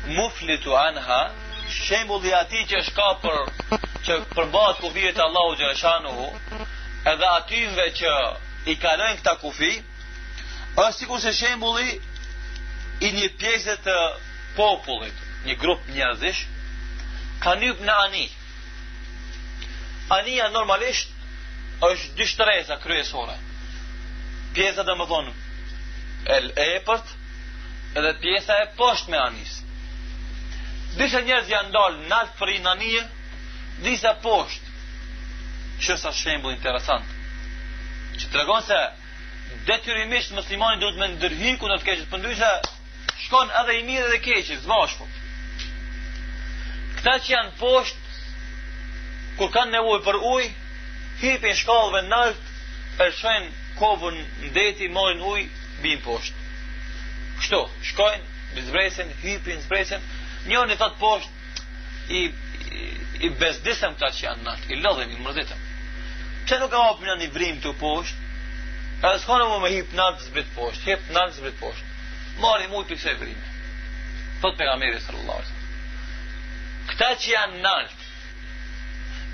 muflitu anha, shembulli atij që është kapur, që përmbahet kufive të Allahu xhaleshanuhu, edhe atyve që i kalojnë këta kufi, është sikur se shembulli i një pjesë të popullit, një grup njerëzish, ka nyp në ani. Ania normalisht është dy shtresa kryesore. Pjesa dhe më thonë e epërt edhe pjesa e poshtë me anis. Disa njerëz janë dalë nalt për i anije, disa poshtë. Që sa shembull interesant, që tregon se detyrimisht muslimani duhet me ndërhyj kundër të keqes, përndryshe shkon edhe i mirë edhe i keqi së bashku. Këta që janë poshtë, kur kanë nevojë për ujë, hipin shkallëve nalt, përshojnë kovën ndeti, morin ujë, bin poshtë. Kështu, shkojnë, zbresin, hypin, zbresin, njëri thot poshtë, i bezdisem këta që janë nalt, i lodhem, i mërzitëm. Pse nuk ka hapë një vrim të poshtë, edhe s'kone mu me hip nalt zbrit poshtë, hip nalt zbrit poshtë. Mari mu i pikse vrime. Thot pejgamberi sallallahu alaihi wasallam. Këta që janë nalt,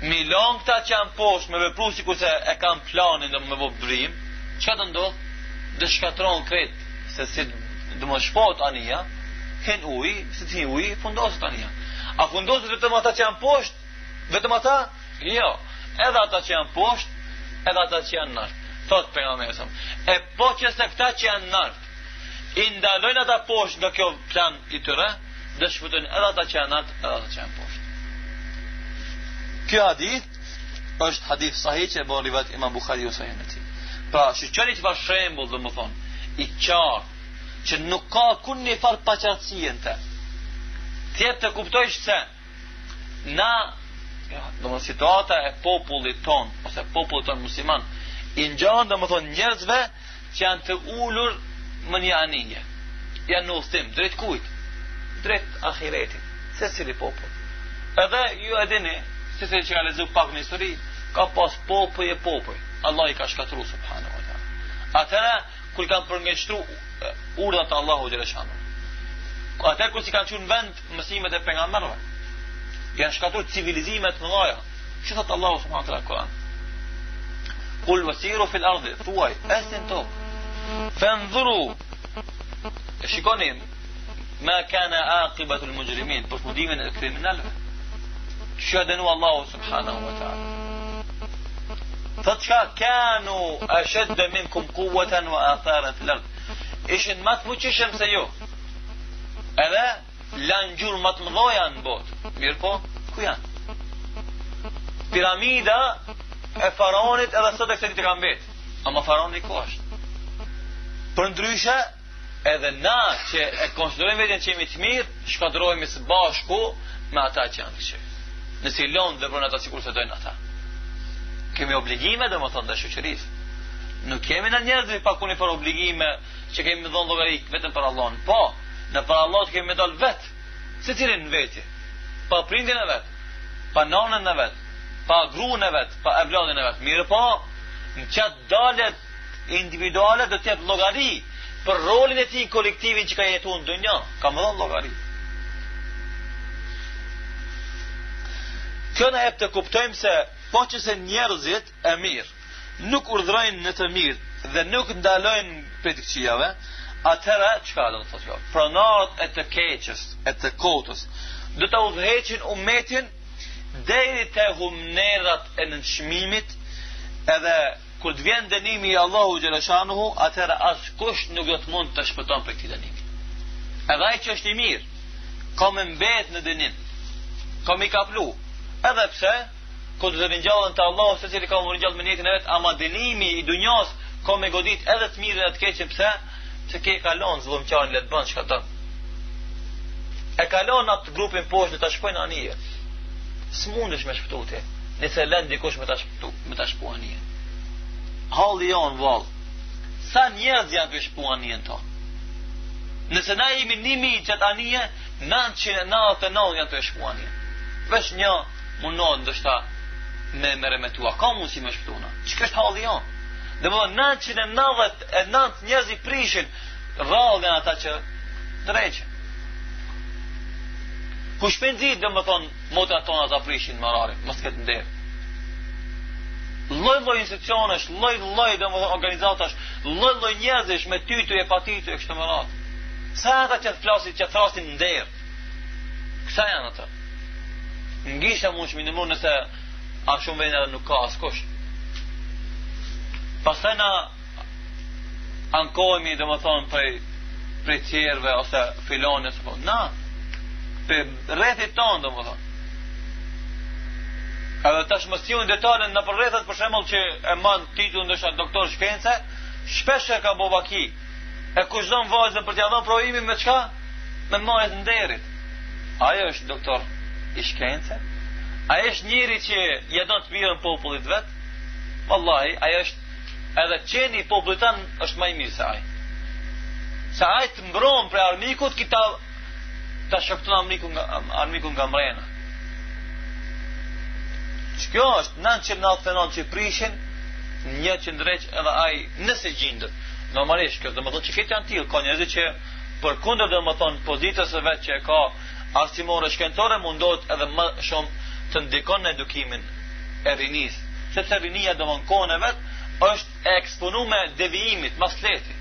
milon këta që janë poshtë me vepru si kurse e kam planin dhe me vop vrim, që të ndodh? Dhe shkatron kret, se si dhe më shpot anija, hen uj, si të hin uj, fundoset anija. A fundoset vetëm ata që janë poshtë? Vetëm ata? Jo. Edhe ata që janë poshtë, edhe ata që janë nalt. Thot pejgamberi sallallahu alaihi wasallam. E po që se këta që janë nalt, i ndalojnë ata poshtë nga kjo plan i tyre, dhe shpëtojnë edhe ata që janë nalt, edhe ata që janë poshtë. Kjo hadith është hadith sahih që e bën rivat Imam Buhariu sahih. Pra, shqyqëri që fa shembull dhe më thonë, i qartë, që nuk ka kun një farë paqartësien të. Tjep të kuptojsh se, na, dhe më situata e popullit ton, ose popullit ton musliman, i ngjanë dhe më thonë njerëzve që janë të ullur më një anije. Janë në udhtim, drejt kujt? Drejt ahiretit. Se cili popull. Edhe ju e dini, se cili që ka lezu pak në histori, ka pas popull e popull. Allah i ka shkatru subhanahu wa ta'ala. Atëra kur kanë përngjështru urdhat e Allahu xhaleshanu. Atëra kur si kanë qenë vend mësimet e pejgamberëve. Janë shkatruar civilizime të mëdha. Çi thot Allahu subhanahu wa ta'ala Kur'an? Qul wasiru fil ardi, thuaj, esin to. Fanzuru. Shikoni ma kana aqibatu al-mujrimin, përfundimin e kriminalëve. Çka dënu Allahu subhanahu wa ta'ala. Thot çka kanu ashadda minkum quwwatan wa atharan fil ard. Ishin më të fuqishëm se ju. Edhe lanë gjurë më të mëdha në botë. Mirë po, ku janë? Piramida e faraonit edhe sot e kësaj ditë ka mbetë. Ama faraoni ku është? Përndryshe, edhe na që e konsiderojmë veten që jemi të mirë, shkatërrohemi së bashku me ata që janë të këqij. Nëse i lënë veprën ata sikur se dojnë ata. Kemi obligime dhe më thonë dhe shoqërisë. Nuk kemi në njerëzve pa kuni për obligime që kemi me dhonë llogarik vetëm për Allahun. Po, në për Allah të kemi me dalë vetë. Se cilin në veti? Pa prindin e vetë, pa nanën e vetë, pa gruën e vetë, pa evladin e vetë. Mirë po, në qatë dalet individuale do të jetë llogari për rolin e tij kolektivin që ka jetuar në dunjë. Ka më dhonë llogari. Kjo na jep të kuptojmë se po që se njerëzit e mirë nuk urdhrojnë në të mirë dhe nuk ndalojnë prej të këqijave, atëra çka do të thotë kjo? Pronarët e të keqës, e të kotës, do të udhëheqin umetin deri te humnerat e nënçmimit, edhe kur të vjen dënimi i Allahu xhaleshanuhu, atëra askush nuk do të mund të shpëton prej këtij dënimi. Edhe ai që është i mirë, ka më mbet në dënim, ka më kaplu, edhe pse kur të ringjallën te Allahu, se cili ka më ringjallë me jetën e vet, ama dënimi i dunjas ka më godit edhe të mirën e të keqen, pse? Se ke kalon zullumqarin le të bën çka don. E kalon atë grupin poshtë të ta shpojnë anije. S'mundesh me shpëtuti. Nëse lën dikush me ta shpu anije. Halli jon vall. Sa njerëz janë të shpu anijen tonë? Nëse na jemi 1000 çat anije, 999 janë të shpu anijen. Vesh një mundon ndoshta me remetua. Ka mundsi me shpëtuna. Çka është halli jon? Dhe më 999 njerëz i prishin rrallë nga ata që dreqen. Ku shpenzit dhe më thonë, motra tona të aprishin më rari, mos këtë nder. Lloj institucionesh, lloj dhe më thonë organizatash, lloj njerëzish me tytu e patitu e kështë më ratë. Sa ata që të flasin, që të thrasin nder? Kësa janë ata? Ngisha mund shminimur nëse a shumë vejnë edhe nuk ka askush. Pastaj na ankohemi dhe më thonë prej tjerve ose filone se po. Na, për rrethit tonë dhe më thonë. Edhe tash më sjellin detajin në përrethët për shembull që e mban titullin ndoshta doktor shkence, shpesh e ka bobaki. E kushton vajzën për t'ia dhënë provimin me çka? Me marrë nderit. Ajo është doktor i shkence? Ai është njëri që ja don të mirën popullit vet? Wallahi, ai është edhe qeni i popullit tan është më i mirë se ai. Se ai të mbron për armikut që ta shokton armikun nga mrena. Kjo është 999 që prishin, një që ndreq edhe ai nëse gjindët. Normalisht, kjo dhe më thonë që këtë janë tillë, ka njerëz që përkundër dhe më thonë pozitës së vet që e ka arsimore shkentore mundohet edhe më shumë të ndikon në edukimin e rinis. Sepse rinia dhe më në kohën e vet është e eksponuar devijimit, masleti.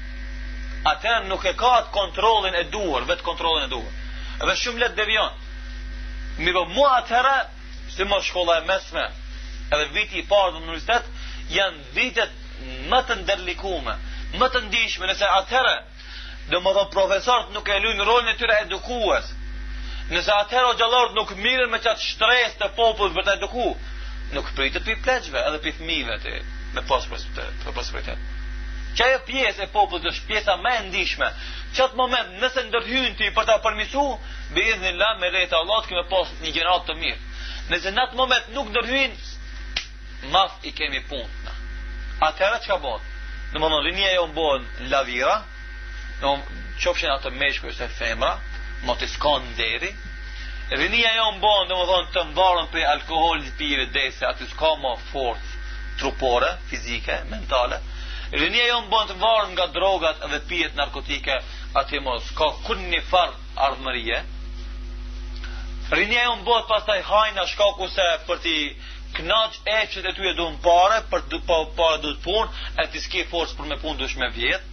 Atëherë nuk e ka atë kontrollin e duhur, vetë kontrollin e duhur. Edhe shumë let devion. Mirë, mua atëherë si më shkolla e mesme edhe viti i parë në universitet janë vitet më të ndërlikume, më të ndihshme, nëse atëherë do më thonë profesorët nuk e luajnë rolin e tyre edukues, nëse atëherë xhallarët nuk mirën me qatë shtresë të popullit për të eduku, nuk pritet për pleqve edhe për fëmijëve me prosperitet. Që ajo pjesë e popullit është pjesa më e ndihshme. Çat moment nëse ndërhyn ti për ta përmirësu, biiznillah me lehtë Allahut kemë pas një gjenerat të mirë. Nëse në atë moment nuk ndërhyn, mas i kemi punë. Atëherë çka bëhet? Domthonë rinia jo bëhen lavira, qofshin atë meshkuj ose femra, mos të skon deri. Rinia jo bëhen domthonë të mbarën prej alkoolit, pirë, dese, aty s'ka më forcë trupore, fizike, mentale. Rinia jo bëhen të varën nga drogat dhe pijet narkotike, aty mos s'ka kur një farë ardhmërie. Rinia jo bëhet pastaj hajna shkaku se për ti knaq efshet e ty e duhen pare, për pare duhet punë, e ti s'ke forcë për me punë dush me vjetë.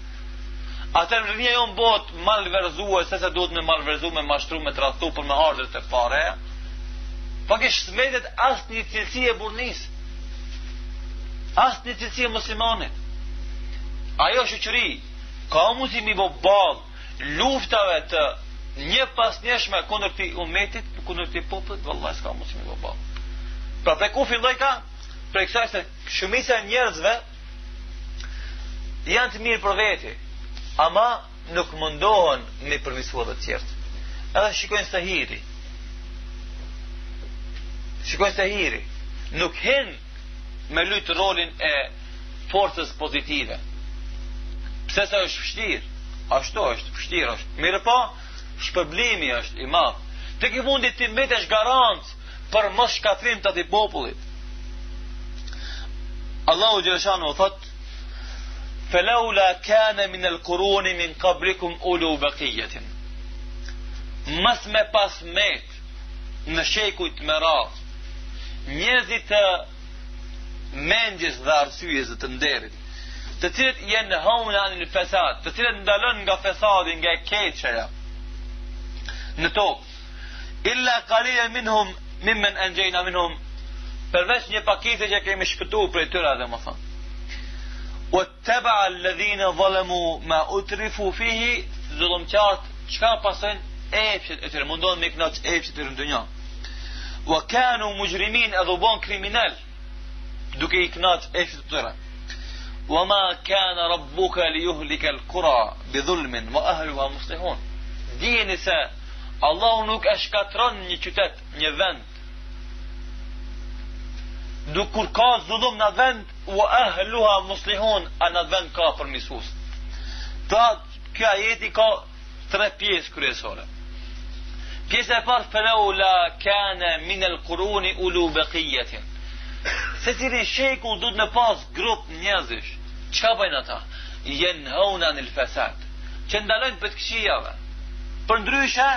Atër rinia jo bëhet malverzue, se duhet me malverzu, me mashtru, me tradhtu për me ardhër të pare. Pak e shmetet asë një cilësi e burnis, asë një cilësi e muslimanit. Ajo shoqëri ka mundësi mi bo balë luftave të një pas njëshme kundër ti umetit, kundër ti popullit, vallahi s'ka mundësi mi bo balë. Pra prej ku filloj ka? Prej kësaj se shumica e njerëzve janë të mirë për veti, ama nuk mundohen me përmirësua të tjerët. Edhe shikojnë stahiri. Nuk hin me luajt rolin e forcës pozitive. Pse sa është vështirë? Ashtu është, vështirë është. Mirë po, shpërblimi është i madh. Te ke fundit ti mbetesh garancë për mos shkatrim të atij popullit. Allahu xhaleshanu thot: "Falaula kana min al-quruni min qablikum ulu baqiyatin." Mas me pas met në shekujt me radhë, njerëzit të mendjes dhe arsyes dhe të nderit, të cilët janë hauna anil fesad, të cilët ndalon nga fesadi, nga keqja në tokë. Illa qalilan minhum mimmen anjayna minhum, përveç një pakete që kemi shpëtuar prej tyre dhe më thënë. Wattaba'a alladhina zalamu ma utrifu fihi, zullumqart çka pasojnë efshet e tyre, mundohen me knaq efshet e tyre në dunjë. Wa kanu mujrimin, edhe u bën kriminal duke i knaq efshet e tyre. Wa ma kana rabbuka liyuhlika al-qura bidhulmin wa ahluha muslihun. Dijeni se Allahu nuk e shkatron një qytet, një vend, kur ka zullum në vend, wa ahluha muslihun, a në vend ka përmirësues. Pra, kjo ajeti ka 3 pjesë kryesore. Pjesa e parë, falaula kana min al-quruni ulu baqiyatin. Se cili shekull duhet me pas grup njerëzish, çka bëjnë ata? Yanhauna anil fasad, që ndalojnë për të këqijave. Për ndryshe